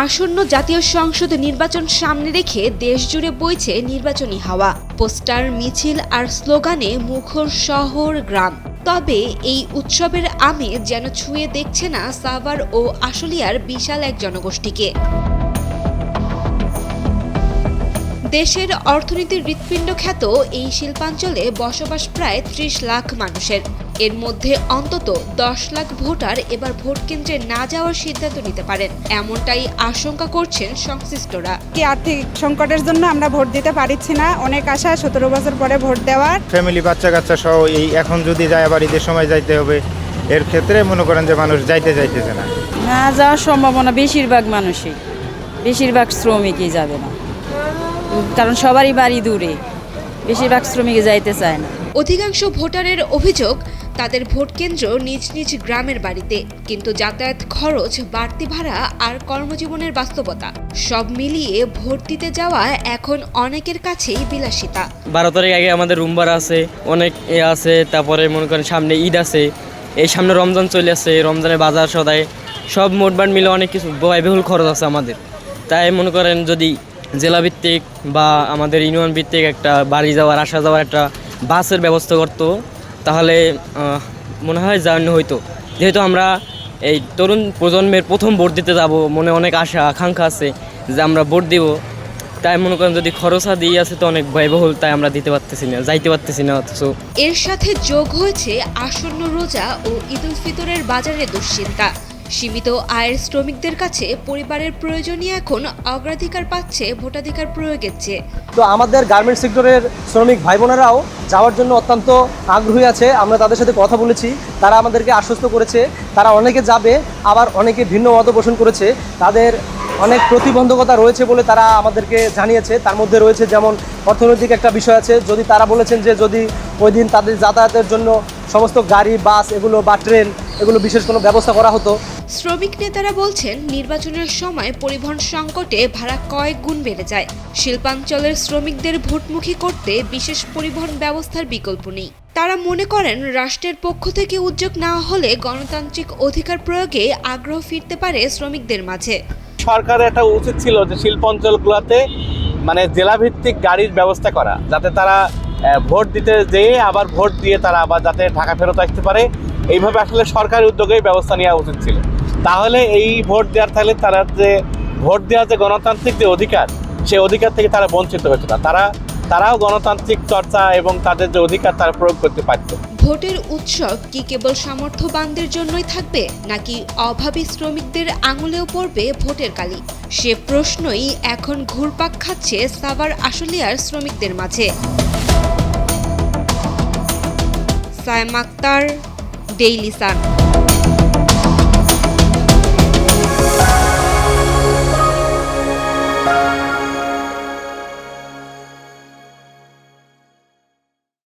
আসন্ন জাতীয় সংসদ নির্বাচন সামনে রেখে দেশজুড়ে বইছে নির্বাচনী হাওয়া। পোস্টার, মিছিল আর স্লোগানে মুখর শহর গ্রাম। তবে এই উৎসবের আমেজ যেন ছুঁয়ে দেখছে না সাভার ও আশুলিয়ার বিশাল এক জনগোষ্ঠীকে। দেশের অর্থনীতির হৃৎপিণ্ড খ্যাত এই শিল্পাঞ্চলে বসবাস প্রায় ৩০ লাখ মানুষের। এর মধ্যে অন্তত ১০ লাখ ভোটার এবার ভোট কেন্দ্রে না যাওয়ার সিদ্ধান্ত নিতে পারেন, এমনটাই আশঙ্কা করছেন সংশ্লিষ্টরা। আর্থিক সংকটের জন্য আমরা ভোট দিতে পারছি না। অনেক আশা ১৭ বছর পরে ভোট দেওয়ার। ফ্যামিলি, বাচ্চা কাচ্চা সহ এই এখন যদি যায় আবার ঈদের সময় যাইতে হবে, এর ক্ষেত্রে মনে করেন যে মানুষ যাইতেছে না। না যাওয়ার সম্ভাবনা বেশিরভাগ শ্রমিকই যাবে না, কারণ সবারই বাড়ি দূরে, বেশিরভাগ শ্রমিকে যাইতে চায় না। অধিকাংশ ভোটারের অভিযোগ, তাদের ভোট কেন্দ্র নিজ নিজ গ্রামের বাড়িতে, কিন্তু যাতায়াত খরচ, বাড়তি ভাড়া আর কর্মজীবনের বাস্তবতা সব মিলিয়ে ভোট দিতে যাওয়া এখন অনেকের কাছেই বিলাসিতা। 12 তারিখ আগে আমাদের রুম ভাড়া আছে, অনেক আছে, তারপরে মনে করেন সামনে ঈদ আছে, এই সামনে রমজান চলে আসছে, রমজানের বাজার সদাই সব মোটবাট মিলে অনেক কিছু ব্যয়বহুল খরচ আছে আমাদের। তাই মনে করেন যদি জেলা ভিত্তিক বা আমাদের ইউনিয়ন ভিত্তিক একটা বাড়ি যাওয়ার আসা যাওয়ার একটা বাসের ব্যবস্থা করতো, তাহলে মনে হয় যাওয়ানো হইতো। যেহেতু আমরা এই তরুণ প্রজন্মের প্রথম ভোট দিতে যাব, মনে অনেক আশা আকাঙ্ক্ষা আছে যে আমরা ভোট দিব, তাই মনে করেন যদি খরচা দিয়ে আছে তো অনেক ব্যয়বহুল, তাই আমরা যাইতে পারতেছি না। অথচ এর সাথে যোগ হয়েছে আসন্ন রোজা ও ঈদুল ফিতরের বাজারে দুশ্চিন্তা। সীমিত আয়ের শ্রমিকদের কাছে পরিবারের প্রয়োজনীয় এখন অগ্রাধিকার পাচ্ছে ভোটাধিকার প্রয়োগের চেয়ে। তো আমাদের গার্মেন্টস সেক্টরের শ্রমিক ভাই বোনেরাও যাওয়ার জন্য অত্যন্ত আগ্রহী আছে। আমরা তাদের সাথে কথা বলেছি, তারা আমাদেরকে আশ্বস্ত করেছে তারা অনেকে যাবে, আবার অনেকে ভিন্ন মত পোষণ করেছে। তাদের অনেক প্রতিবন্ধকতা রয়েছে বলে তারা আমাদেরকে জানিয়েছে। তার মধ্যে রয়েছে যেমন অর্থনৈতিক একটা বিষয় আছে। যদি তারা বলেছেন যে যদি ওই দিন তাদের যাতায়াতের জন্য সমস্ত গাড়ি, বাস এগুলো বা ট্রেন এগুলো বিশেষ কোনো ব্যবস্থা করা হতো। শ্রমিক নেতারা বলছেন, নির্বাচনের সময় পরিবহন সংকটে ভাড়া কয়েক গুণ বেড়ে যায়। শিল্পাঞ্চলের শ্রমিকদের ভোটমুখী করতে বিশেষ পরিবহন ব্যবস্থার বিকল্প নেই। তারা মনে করেন রাষ্ট্রের পক্ষ থেকে উদ্যোগ নেওয়া হলে গণতান্ত্রিক অধিকার প্রয়োগে আগ্রহ ফিরতে পারে শ্রমিকদের মাঝে। সরকারের একটা উচিত ছিল যে শিল্পাঞ্চলগুলোতে মানে জেলাভিত্তিক গাড়ির ব্যবস্থা করা, যাতে তারা ভোট দিতে যেয়ে আবার ভোট দিয়ে তারা আবার যাতে ঢাকা ফেরত আসতে পারে। এইভাবে আসলে সরকারি উদ্যোগেই ব্যবস্থা নেওয়া উচিত ছিল। তাহলে এই ভোট দেওয়ার থাকলে তারা যে ভোট দেওয়ার যে গণতান্ত্রিক যে অধিকার, সেই অধিকার থেকে তারা বঞ্চিত হতো না। তারাও গণতান্ত্রিক চর্চা এবং তাদের যে অধিকার তারা প্রয়োগ করতে পারত। ভোটের উৎসব কি কেবল সামর্থ্যবানদের জন্যই থাকবে, নাকি অভাবী শ্রমিকদের আঙুলেও পড়বে ভোটের কালি? সে প্রশ্নই এখন ঘুরপাক খাচ্ছে সাভার আশুলিয়ার শ্রমিকদের মাঝে। Sayema Akter, Daily Sun.